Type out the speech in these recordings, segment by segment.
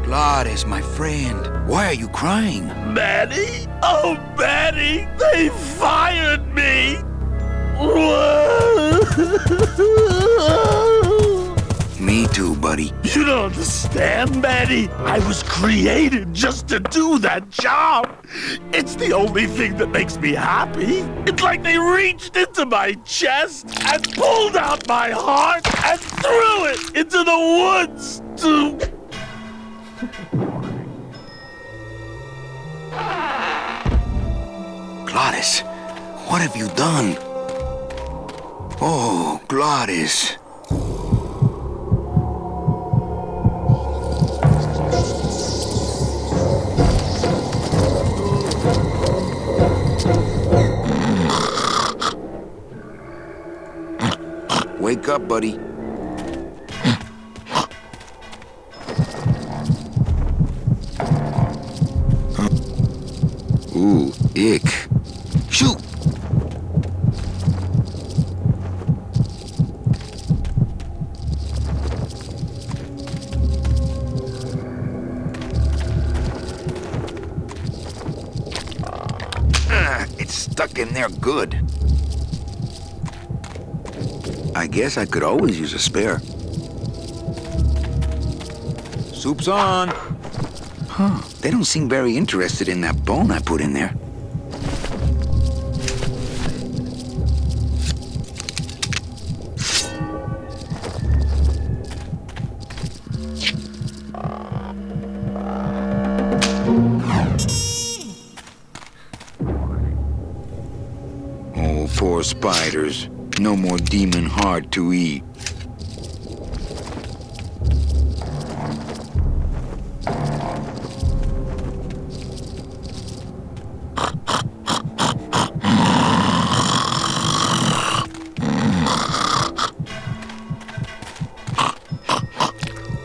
Gladys, my friend, why are you crying? Manny? Oh, Manny! They fired me! Me too, buddy. You don't understand, Manny. I was created just to do that job. It's the only thing that makes me happy. It's like they reached into my chest and pulled out my heart and threw it into the woods to... Gladys, what have you done? Oh, Gladys. Wake up, buddy. Ooh, ick. Shoot! It's stuck in there good. I guess I could always use a spare. Soup's on. Huh, they don't seem very interested in that bone I put in there. Oh, poor spiders. No more demon heart to eat.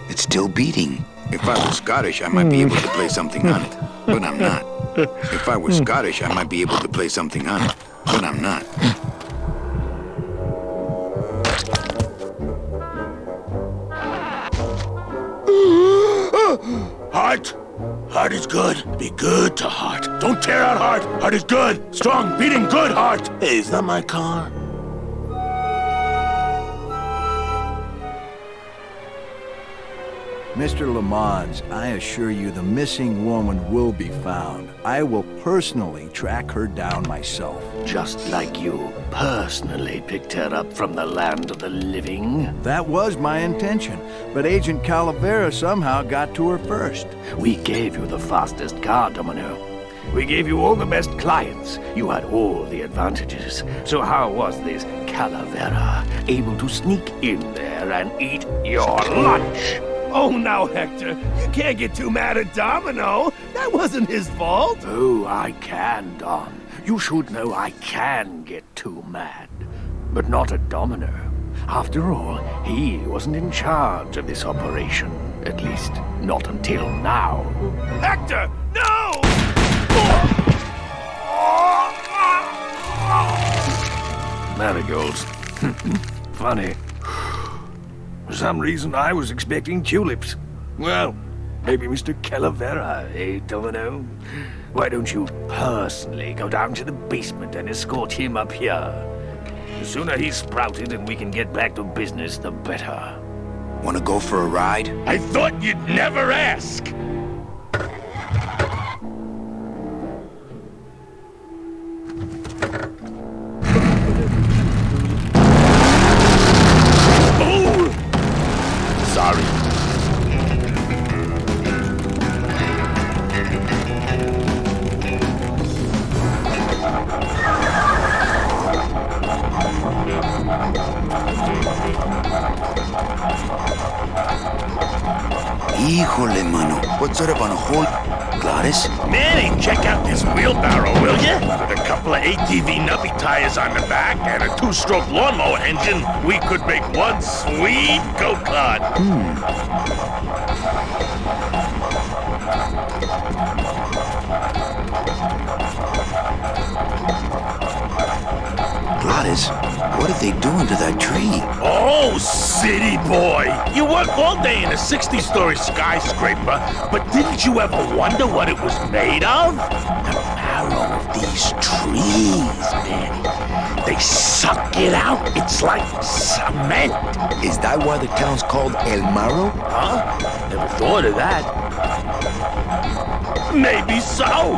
It's still beating. If I were Scottish, I might be able to play something on it, but I'm not. If I were Scottish, I might be able to play something on it, but I'm not. Heart. Heart is good. Be good to heart. Don't tear out heart. Heart is good. Strong, beating, good heart. Hey, is that my car? Mr. Lamont, I assure you the missing woman will be found. I will personally track her down myself. Just like you personally picked her up from the land of the living. That was my intention, but Agent Calavera somehow got to her first. We gave you the fastest car, Domino. We gave you all the best clients. You had all the advantages. So how was this Calavera able to sneak in there and eat your lunch? Oh, now, Hector, you can't get too mad at Domino. That wasn't his fault. Oh, I can, Dom. You should know I can get too mad. But not at Domino. After all, he wasn't in charge of this operation. At least, not until now. Hector, no! Marigolds. Funny. For some reason, I was expecting tulips. Well, maybe Mr. Calavera, eh, Domino? Why don't you personally go down to the basement and escort him up here? The sooner he's sprouted and we can get back to business, the better. Wanna go for a ride? I thought you'd never ask! Sorry. Híjole, mano. What sort of on a whole... Gladys? Manny, check out this wheelbarrow, will ya? With a couple of ATV nubby tires on the back and a two-stroke lawnmower engine, we could make one sweet go-kart. Gladys, What are they doing to that tree? Oh, city boy! You work all day in a 60-story skyscraper, but didn't you ever wonder what it was made of? The marrow of these trees, man. They suck it out. It's like cement. Is that why the town's called El Marro? Huh? Never thought of that. Maybe so.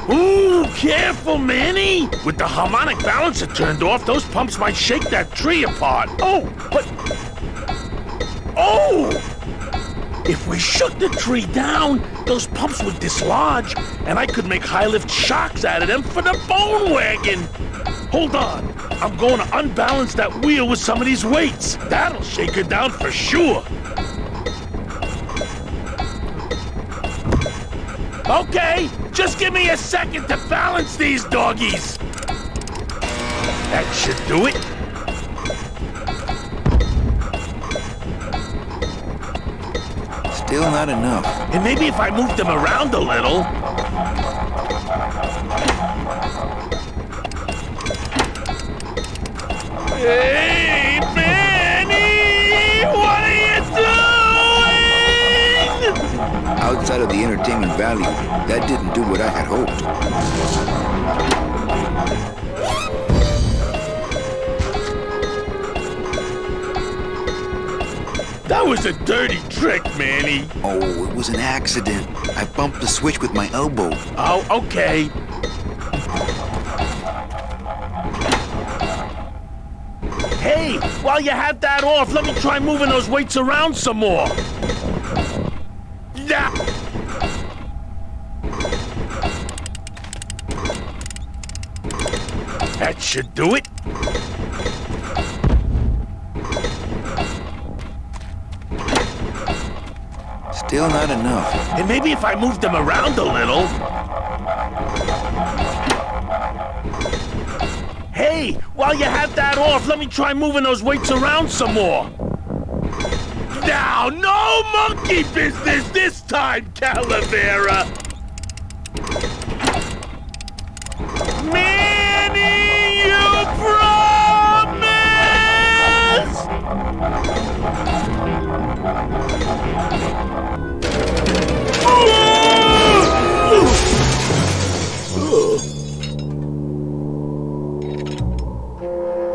Ooh, careful, Manny! With the harmonic balancer turned off, those pumps might shake that tree apart. Oh, but... Oh! If we shook the tree down, those pumps would dislodge, and I could make high-lift shocks out of them for the bone wagon! Hold on, I'm going to unbalance that wheel with some of these weights. That'll shake her down for sure. Okay, just give me a second to balance these doggies. That should do it. Still not enough. And maybe if I move them around a little. Hey, Manny! What are you doing? Outside of the entertainment value, that didn't do what I had hoped. That was a dirty trick, Manny. Oh, it was an accident. I bumped the switch with my elbow. Oh, okay. Hey, while you have that off, let me try moving those weights around some more. Yeah. That should do it. Still not enough. And maybe if I moved them around a little. Hey, while you have that off, let me try moving those weights around some more. Now, no monkey business this time, Calavera! Manny, you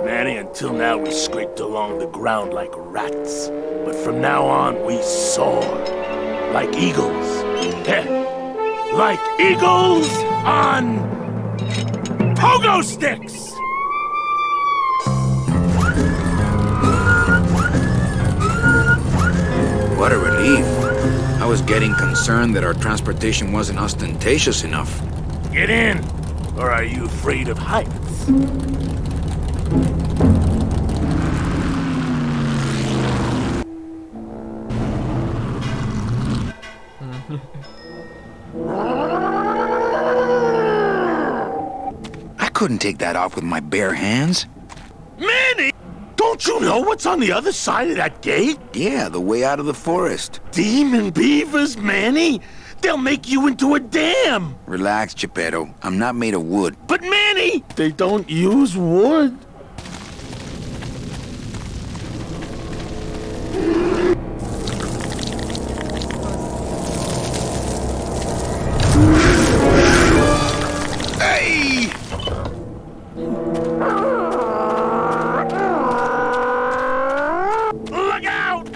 Manny, until now we scraped along the ground like rats. But from now on, we soar. Like eagles. Heh. Like eagles on... pogo sticks! What a relief. I was getting concerned that our transportation wasn't ostentatious enough. Get in! Or are you afraid of heights? I couldn't take that off with my bare hands. Manny! Don't you know what's on the other side of that gate? Yeah, the way out of the forest. Demon beavers, Manny! They'll make you into a dam! Relax, Geppetto. I'm not made of wood. But Manny! They don't use wood. Hey! Look out!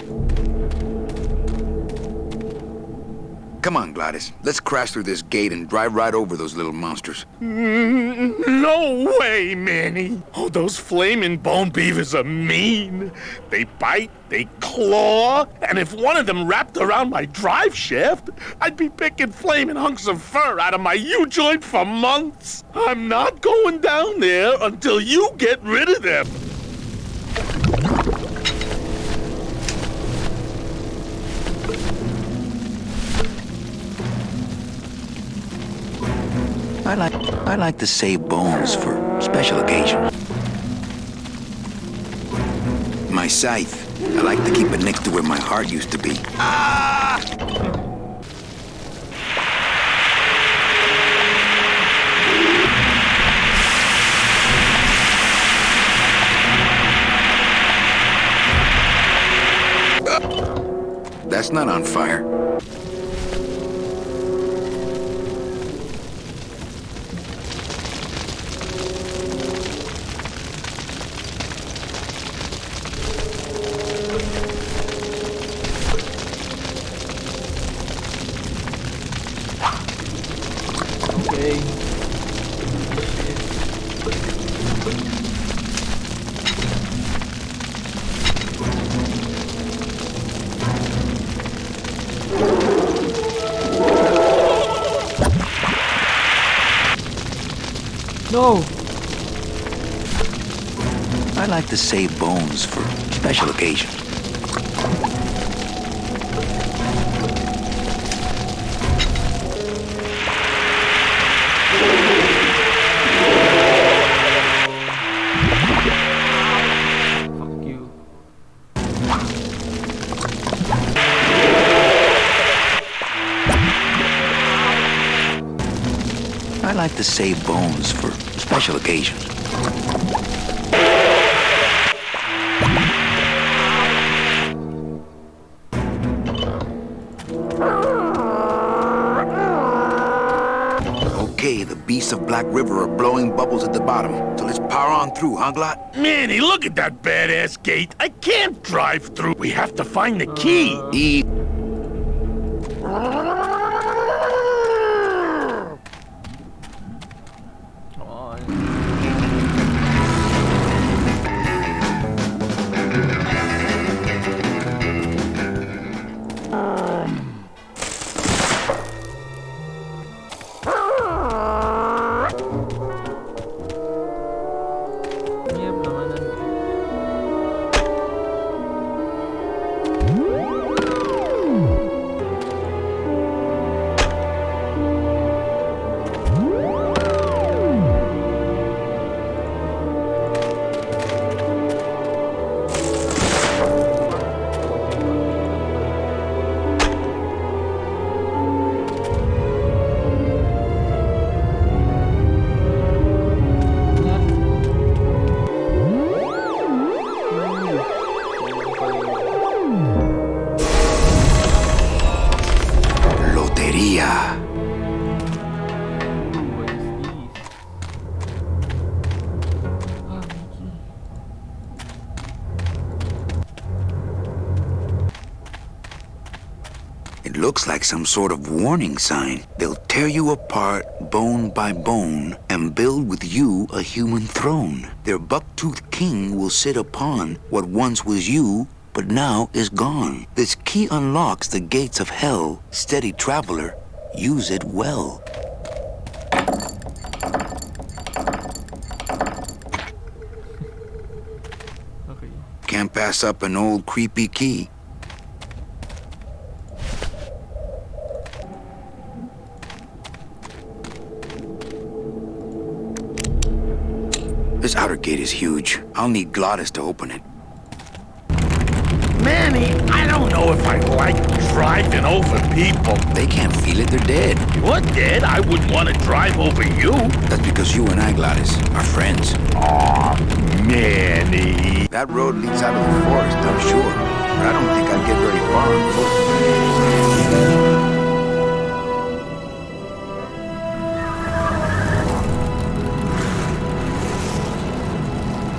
Come on, Gladys. Let's crash through this gate and drive right over those little monsters. No way, Manny. Oh, those flaming bone beavers are mean. They bite, they claw, and if one of them wrapped around my drive shaft, I'd be picking flaming hunks of fur out of my U-joint for months. I'm not going down there until you get rid of them. I like to save bones for special occasions. My scythe. I like to keep it next to where my heart used to be. That's not on fire. Okay. No! I like to save bones for special occasions. Fuck you. I like to save bones for special occasions. Okay, the beasts of Black River are blowing bubbles at the bottom, so let's power on through, huh, Glot? Manny, look at that badass gate. I can't drive through. We have to find the key. E. Come on. Yep, naman ang... Loteria. What is this? Ah, Mickey. It looks like some sort of warning sign. They'll tear you apart bone by bone and build with you a human throne. Their buck-toothed king will sit upon what once was you, but now is gone. This key unlocks the gates of hell. Steady traveler, use it well. Okay. Can't pass up an old creepy key. This outer gate is huge. I'll need Glottis to open it. Manny, I don't know if I like driving over people. They can't feel it, they're dead. You're dead. I wouldn't want to drive over you. That's because you and I, Glottis, are friends. Aw, Manny. That road leads out of the forest, I'm sure. But I don't think I'd get very far on foot.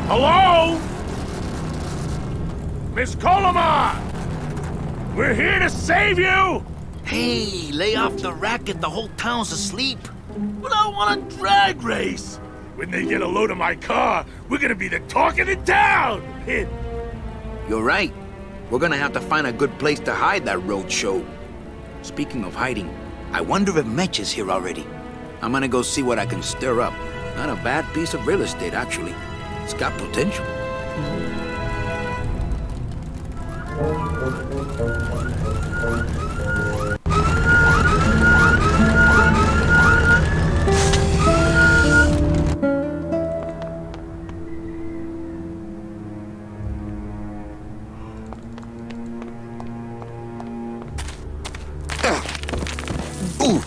Hello? Miss Colomar! We're here to save you! Hey, lay off the racket. The whole town's asleep. But I want a drag race! When they get a load of my car, we're gonna be the talk of the town! You're right. We're gonna have to find a good place to hide that road show. Speaking of hiding, I wonder if Mitch is here already. I'm gonna go see what I can stir up. Not a bad piece of real estate, actually. It's got potential. Ooh!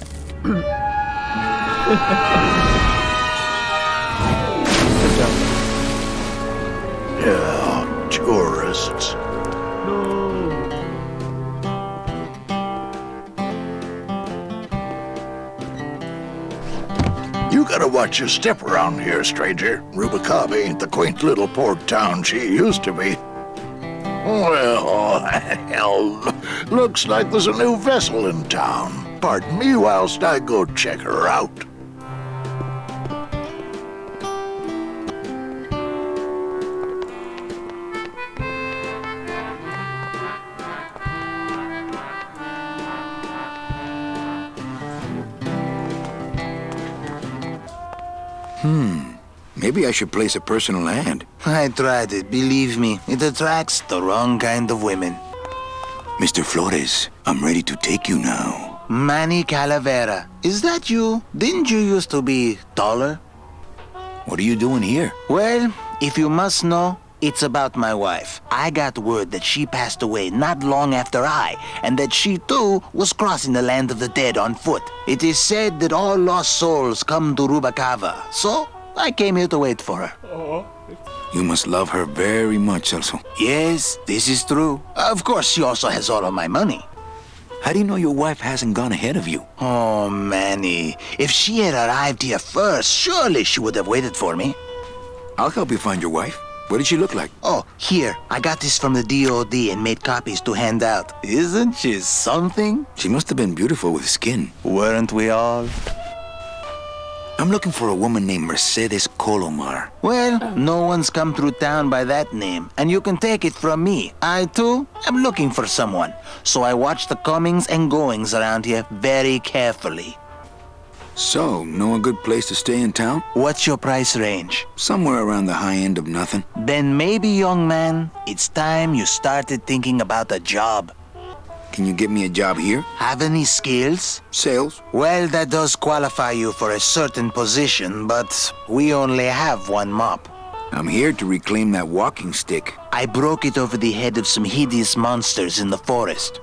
Yeah, tourists. No. You gotta watch your step around here, stranger. Rubicava ain't the quaint little port town she used to be. Well, hell, looks like there's a new vessel in town. Pardon me whilst I go check her out. Maybe I should place a personal ad. I tried it, believe me. It attracts the wrong kind of women. Mr. Flores, I'm ready to take you now. Manny Calavera. Is that you? Didn't you used to be taller? What are you doing here? Well, if you must know, it's about my wife. I got word that she passed away not long after and that she too was crossing the land of the dead on foot. It is said that all lost souls come to Rubicava, so I came here to wait for her. You must love her very much, Celso. Yes, this is true. Of course, she also has all of my money. How do you know your wife hasn't gone ahead of you? Oh, Manny, if she had arrived here first, surely she would have waited for me. I'll help you find your wife. What did she look like? Oh, here, I got this from the DOD and made copies to hand out. Isn't she something? She must have been beautiful with skin. Weren't we all? I'm looking for a woman named Mercedes Colomar. Well, no one's come through town by that name, and you can take it from me. I, too, am looking for someone, so I watch the comings and goings around here very carefully. So, know a good place to stay in town? What's your price range? Somewhere around the high end of nothing. Then maybe, young man, it's time you started thinking about a job. Can you get me a job here? Have any skills? Sales? Well, that does qualify you for a certain position, but we only have one mop. I'm here to reclaim that walking stick. I broke it over the head of some hideous monsters in the forest.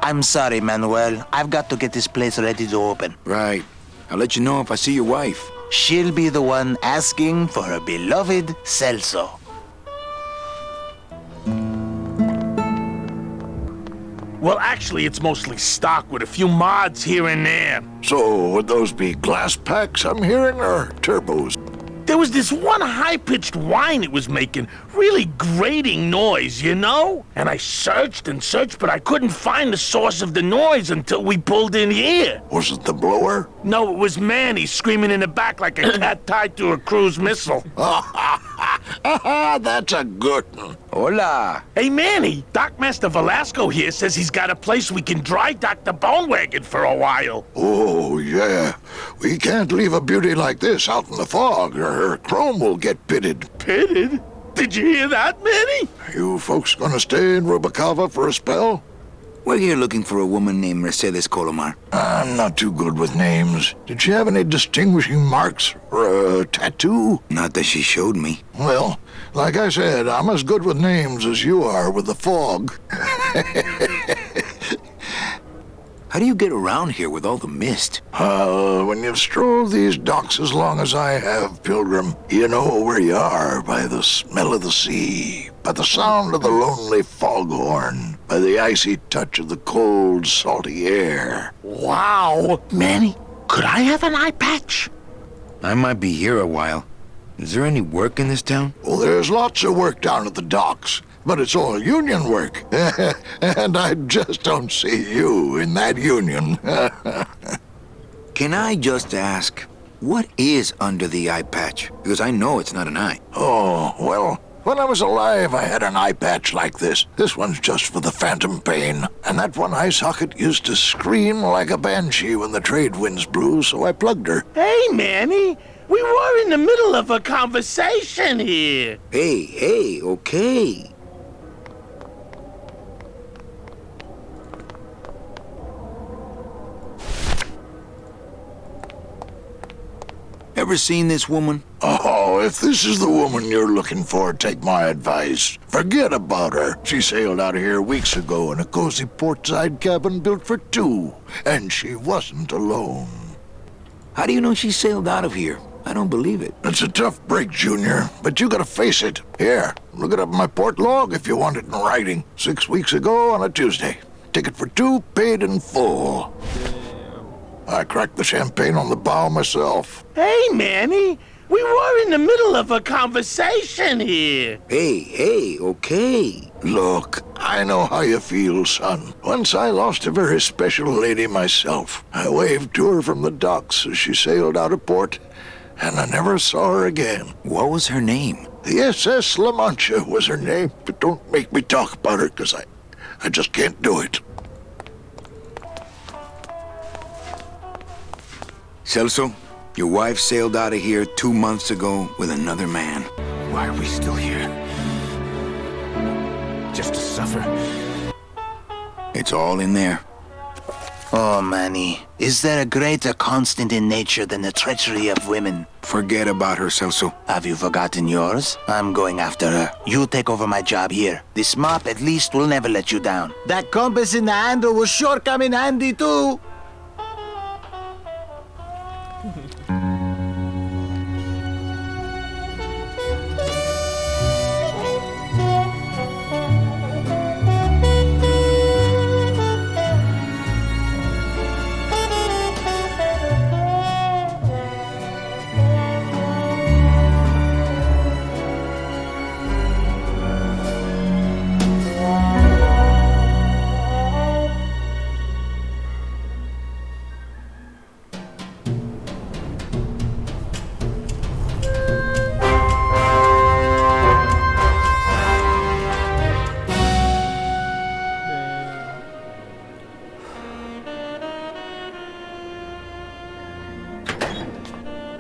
I'm sorry, Manuel. I've got to get this place ready to open. Right. I'll let you know if I see your wife. She'll be the one asking for her beloved Celso. Well, actually, it's mostly stock with a few mods here and there. So, would those be glass packs I'm hearing, or turbos? There was this one high-pitched whine it was making, really grating noise, you know? And I searched and searched, but I couldn't find the source of the noise until we pulled in here. Was it the blower? No, it was Manny screaming in the back like a cat tied to a cruise missile. That's a good one. Hola. Hey, Manny, Dockmaster Velasco here says he's got a place we can dry dock the bone wagon for a while. Oh, yeah. We can't leave a beauty like this out in the fog, or her chrome will get pitted. Pitted? Did you hear that, Manny? You folks gonna stay in Rubicava for a spell? We're here looking for a woman named Mercedes Colomar. I'm not too good with names. Did she have any distinguishing marks or a tattoo? Not that she showed me. Well, like I said, I'm as good with names as you are with the fog. How do you get around here with all the mist? When you've strolled these docks as long as I have, Pilgrim, you know where you are by the smell of the sea, by the sound of the lonely foghorn, by the icy touch of the cold, salty air. Wow. Manny, could I have an eye patch? I might be here a while. Is there any work in this town? Well, there's lots of work down at the docks, but it's all union work. And I just don't see you in that union. Can I just ask, what is under the eye patch? Because I know it's not an eye. Oh, well, when I was alive, I had an eye patch like this. This one's just for the phantom pain. And that one eye socket used to scream like a banshee when the trade winds blew, so I plugged her. Hey, Manny, we were in the middle of a conversation here. Hey, okay. ever seen this woman? Oh, if this is the woman you're looking for, take my advice. Forget about her. She sailed out of here weeks ago in a cozy portside cabin built for two, and she wasn't alone. How do you know she sailed out of here? I don't believe it. It's a tough break, Junior, but you gotta face it. Here, look it up in my port log if you want it in writing. 6 weeks ago on a Tuesday. Ticket for two, paid in full. I cracked the champagne on the bow myself. Hey, Manny, we were in the middle of a conversation here. Hey, okay. Look, I know how you feel, son. Once I lost a very special lady myself. I waved to her from the docks as she sailed out of port, and I never saw her again. What was her name? The SS La Mancha was her name, but don't make me talk about her, because I just can't do it. Celso, your wife sailed out of here 2 months ago with another man. Why are we still here? Just to suffer? It's all in there. Oh, Manny, is there a greater constant in nature than the treachery of women? Forget about her, Celso. Have you forgotten yours? I'm going after her. You take over my job here. This mop at least will never let you down. That compass in the handle will sure come in handy too.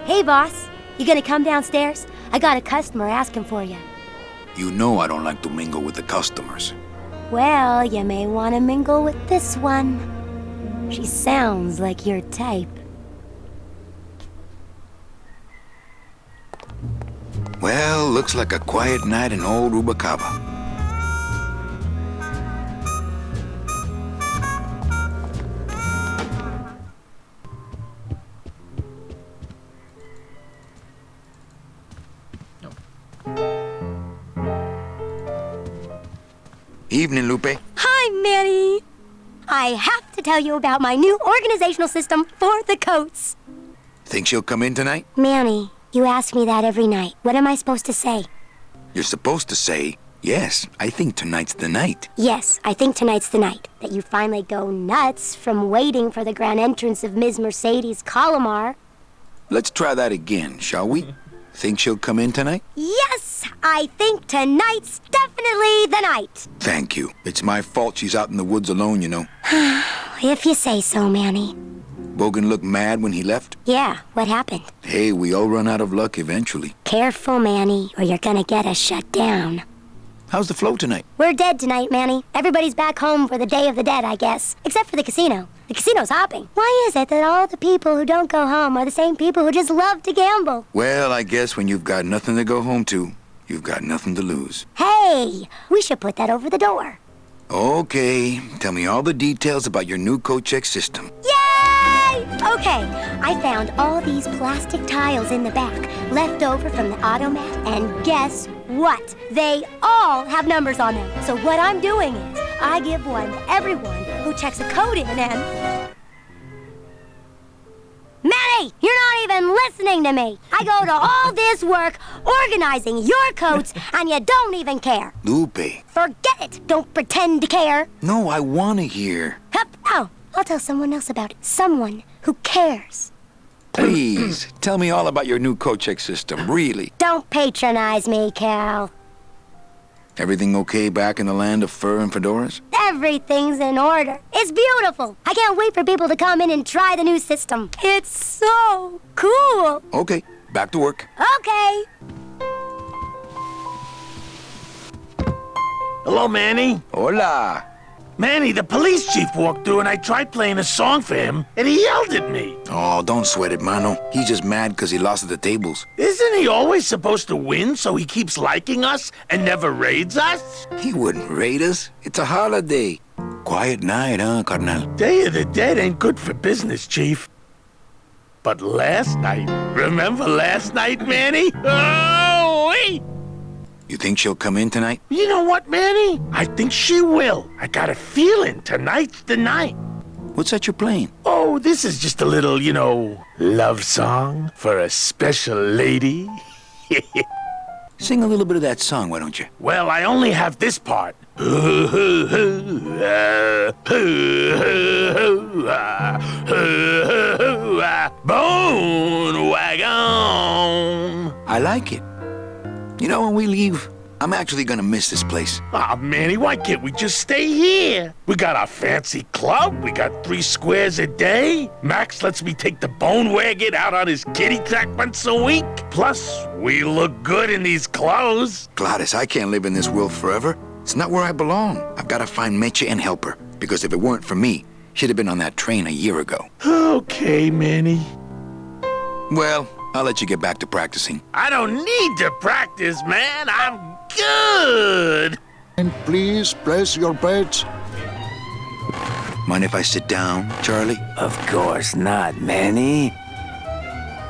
Hey, boss. You gonna come downstairs? I got a customer asking for you. You know I don't like to mingle with the customers. Well, you may want to mingle with this one. She sounds like your type. Well, looks like a quiet night in old Rubacaba. Evening, Lupe. Hi, Manny. I have to tell you about my new organizational system for the coats. Think she'll come in tonight? Manny, you ask me that every night. What am I supposed to say? You're supposed to say, yes, I think tonight's the night. Yes, I think tonight's the night. That you finally go nuts from waiting for the grand entrance of Ms. Mercedes Colomar. Let's try that again, shall we? Think she'll come in tonight? Yes, I think tonight's definitely the night. Thank you. It's my fault she's out in the woods alone, you know. If you say so, Manny. Bogan looked mad when he left? Yeah, what happened? Hey, we all run out of luck eventually. Careful, Manny, or you're gonna get us shut down. How's the flow tonight? We're dead tonight, Manny. Everybody's back home for the Day of the Dead, I guess. Except for the casino. The casino's hopping. Why is it that all the people who don't go home are the same people who just love to gamble? Well, I guess when you've got nothing to go home to, you've got nothing to lose. Hey, we should put that over the door. Okay, tell me all the details about your new coat check system. Yay! Okay, I found all these plastic tiles in the back, left over from the automat, and guess what? They all have numbers on them. So what I'm doing is, I give one to everyone who checks a code in and... Manny, you're not even listening to me. I go to all this work organizing your coats, and you don't even care. Lupe. Forget it. Don't pretend to care. No, I want to hear. Hup. Oh, I'll tell someone else about it. Someone who cares. Please, tell me all about your new coat check system, really. Don't patronize me, Cal. Everything okay back in the land of fur and fedoras? Everything's in order. It's beautiful. I can't wait for people to come in and try the new system. It's so cool. Okay, back to work. Okay. Hello, Manny. Hola. Manny, the police chief walked through and I tried playing a song for him, and he yelled at me. Oh, don't sweat it, Mano. He's just mad because he lost at the tables. Isn't he always supposed to win so he keeps liking us and never raids us? He wouldn't raid us. It's a holiday. Quiet night, huh, carnal? Day of the Dead ain't good for business, Chief. But last night, remember last night, Manny? Oh, wait! You think she'll come in tonight? You know what, Manny? I think she will. I got a feeling tonight's the night. What's that you're playing? Oh, this is just a little, love song for a special lady. Sing a little bit of that song, why don't you? Well, I only have this part. Bone wagon. I like it. You know, when we leave, I'm actually gonna miss this place. Aw, Manny, why can't we just stay here? We got our fancy club, we got 3 squares a day. Max lets me take the bone wagon out on his kitty track once a week. Plus, we look good in these clothes. Gladys, I can't live in this world forever. It's not where I belong. I've gotta find Meche and help her. Because if it weren't for me, she'd have been on that train a year ago. Okay, Manny. Well, I'll let you get back to practicing. I don't need to practice, man. I'm good. And please place your bets. Mind if I sit down, Charlie? Of course not, Manny.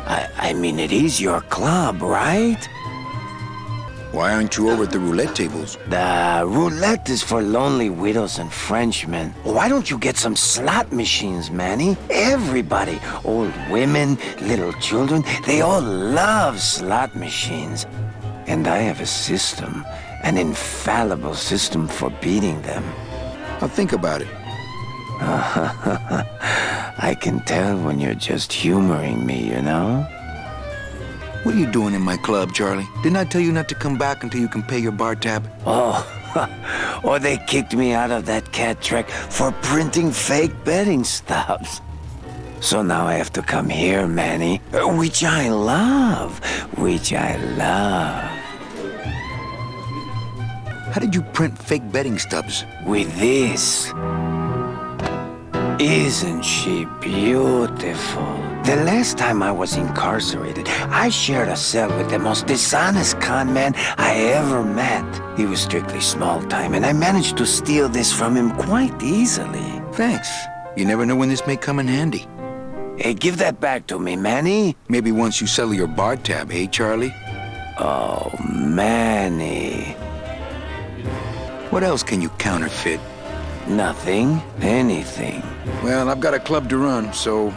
I mean, it is your club, right? Why aren't you over at the roulette tables? The roulette is for lonely widows and Frenchmen. Why don't you get some slot machines, Manny? Everybody, old women, little children, they all love slot machines. And I have a system, an infallible system for beating them. I'll think about it. I can tell when you're just humoring me, you know? What are you doing in my club, Charlie? Didn't I tell you not to come back until you can pay your bar tab? Oh, or they kicked me out of that cat track for printing fake betting stubs. So now I have to come here, Manny, which I love. How did you print fake betting stubs? With this. Isn't she beautiful? The last time I was incarcerated, I shared a cell with the most dishonest con man I ever met. He was strictly small time, and I managed to steal this from him quite easily. Thanks. You never know when this may come in handy. Hey, give that back to me, Manny. Maybe once you settle your bar tab, eh, Charlie? Oh, Manny. What else can you counterfeit? Nothing. Anything. Well, I've got a club to run, so...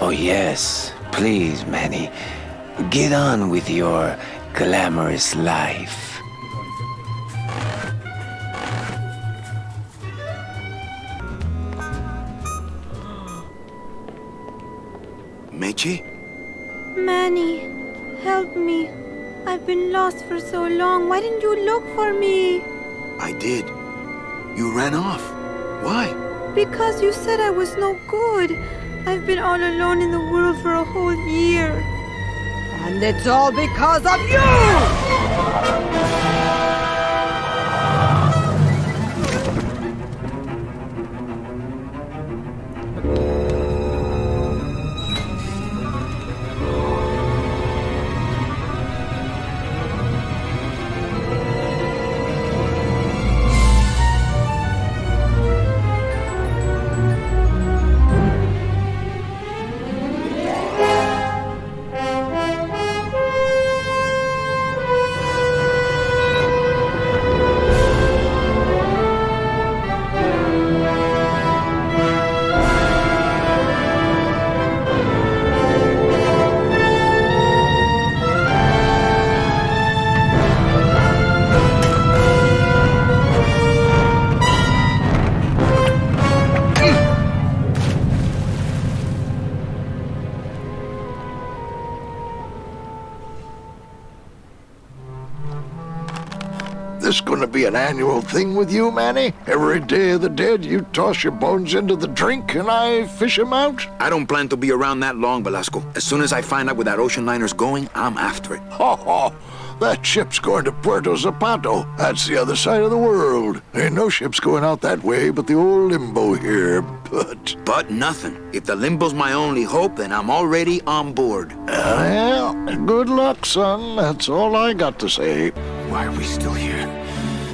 Oh, yes. Please, Manny. Get on with your glamorous life. Meche? Manny, help me. I've been lost for so long. Why didn't you look for me? I did. You ran off. Why? Because you said I was no good. I've been all alone in the world for a whole year. And it's all because of you! This gonna be an annual thing with you, Manny? Every Day of the Dead, you toss your bones into the drink and I fish 'em out? I don't plan to be around that long, Velasco. As soon as I find out where that ocean liner's going, I'm after it. Ho ho! That ship's going to Puerto Zapato. That's the other side of the world. Ain't no ships going out that way but the old Limbo here, but... But nothing. If the Limbo's my only hope, then I'm already on board. Well, good luck, son. That's all I got to say. Why are we still here?